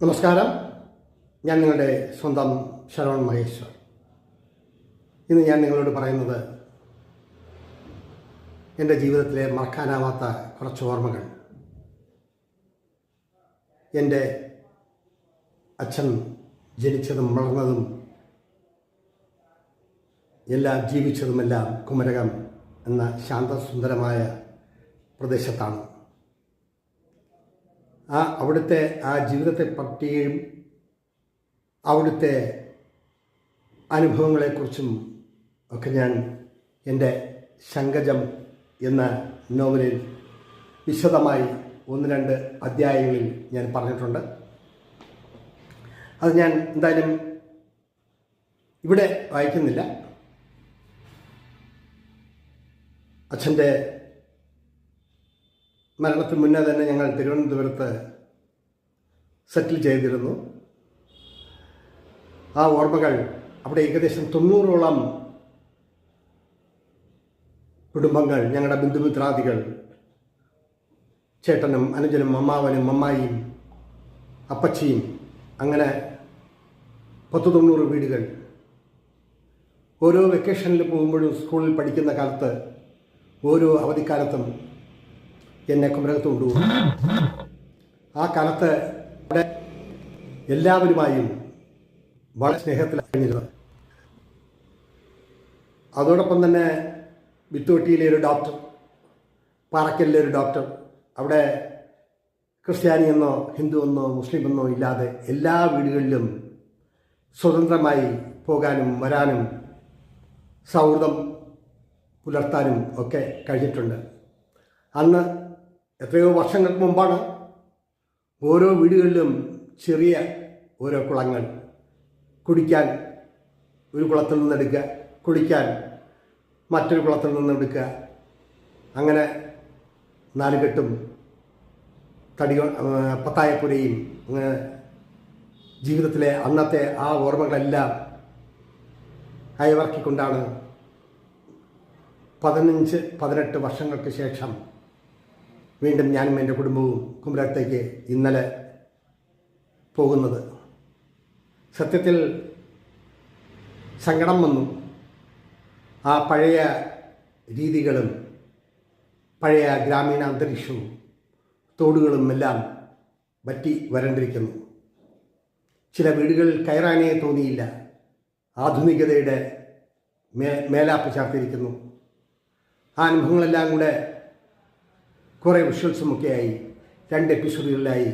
നമസ്കാരം. ഞാൻ നിങ്ങളുടെ സ്വന്തം ശരവൺ മഹേശ്വർ. ഇന്ന് ഞാൻ നിങ്ങളോട് പറയുന്നത് എൻ്റെ ജീവിതത്തിലെ മറക്കാനാവാത്ത കുറച്ച് ഓർമ്മകൾ. എൻ്റെ അച്ഛൻ ജനിച്ചതും വളർന്നതും എല്ലാം ജീവിച്ചതുമെല്ലാം കുമരകം എന്ന ശാന്തസുന്ദരമായ പ്രദേശത്താണ്. അവിടുത്തെ ജീവിതത്തെ പറ്റിയും അവിടുത്തെ അനുഭവങ്ങളെക്കുറിച്ചും ഒക്കെ ഞാൻ എൻ്റെ ശങ്കജം എന്ന നോവലിൽ വിശദമായി 1-2 അധ്യായങ്ങളിൽ ഞാൻ പറഞ്ഞിട്ടുണ്ട്. അത് ഞാൻ എന്തായാലും ഇവിടെ വായിക്കുന്നില്ല. അച്ഛൻ്റെ മരണത്തിന് മുന്നേ തന്നെ ഞങ്ങൾ തിരുവനന്തപുരത്ത് സെറ്റിൽ ചെയ്തിരുന്നു. ആ ഓർമ്മകൾ അവിടെ ഏകദേശം 90ഓളം കുടുംബങ്ങൾ, ഞങ്ങളുടെ ബന്ധുമിത്രാദികൾ, ചേട്ടനും അനുജനും അമ്മാവനും അമ്മായിയും അപ്പച്ചിയും, അങ്ങനെ 10-90 വീടുകൾ. ഓരോ വെക്കേഷനിൽ പോകുമ്പോഴും സ്കൂളിൽ പഠിക്കുന്ന കാലത്ത് ഓരോ അവധിക്കാലത്തും എന്നെ കുമരകത്ത് കൊണ്ടുപോകും. ആ കാലത്ത് അവിടെ എല്ലാവരുമായും വളരെ സ്നേഹത്തിലായിരുന്നു. അതോടൊപ്പം തന്നെ വിത്തോട്ടിയിലെ ഒരു ഡോക്ടർ, പാറക്കലിലെ ഒരു ഡോക്ടർ, അവിടെ ക്രിസ്ത്യാനിയെന്നോ ഹിന്ദുവെന്നോ മുസ്ലിമെന്നോ ഇല്ലാതെ എല്ലാ വീടുകളിലും സ്വതന്ത്രമായി പോകാനും വരാനും സൗഹൃദം പുലർത്താനും ഒക്കെ കഴിഞ്ഞിട്ടുണ്ട്. അന്ന് എത്രയോ വർഷങ്ങൾക്ക് മുമ്പാണ് ഓരോ വീടുകളിലും ചെറിയ ഓരോ കുളങ്ങൾ, കുടിക്കാൻ ഒരു കുളത്തിൽ നിന്നെടുക്കുക, കുടിക്കാൻ മറ്റൊരു കുളത്തിൽ നിന്നെടുക്കുക, അങ്ങനെ 4 കെട്ടും പത്തായപ്പുരയും, അങ്ങനെ ജീവിതത്തിലെ അന്നത്തെ ആ ഓർമ്മകളെല്ലാം അയവർക്കിക്കൊണ്ടാണ് 15-18 വർഷങ്ങൾക്ക് ശേഷം വീണ്ടും ഞാനും എൻ്റെ കുടുംബവും കുമരകത്തേക്ക് ഇന്നലെ പോകുന്നത്. സത്യത്തിൽ സങ്കടം വന്നു. ആ പഴയ രീതികളും പഴയ ഗ്രാമീണ അന്തരീക്ഷവും തോടുകളും എല്ലാം വറ്റി വരണ്ടിരിക്കുന്നു. ചില വീടുകളിൽ കയറാനേ തോന്നിയില്ല. ആധുനികതയുടെ മേലാപ്പ് ചാർത്തിരിക്കുന്നു. ആ അനുഭവങ്ങളെല്ലാം കൂടെ കുറേ വിഷ്വൽസുമൊക്കെയായി 2 എപ്പിസോഡുകളിലായി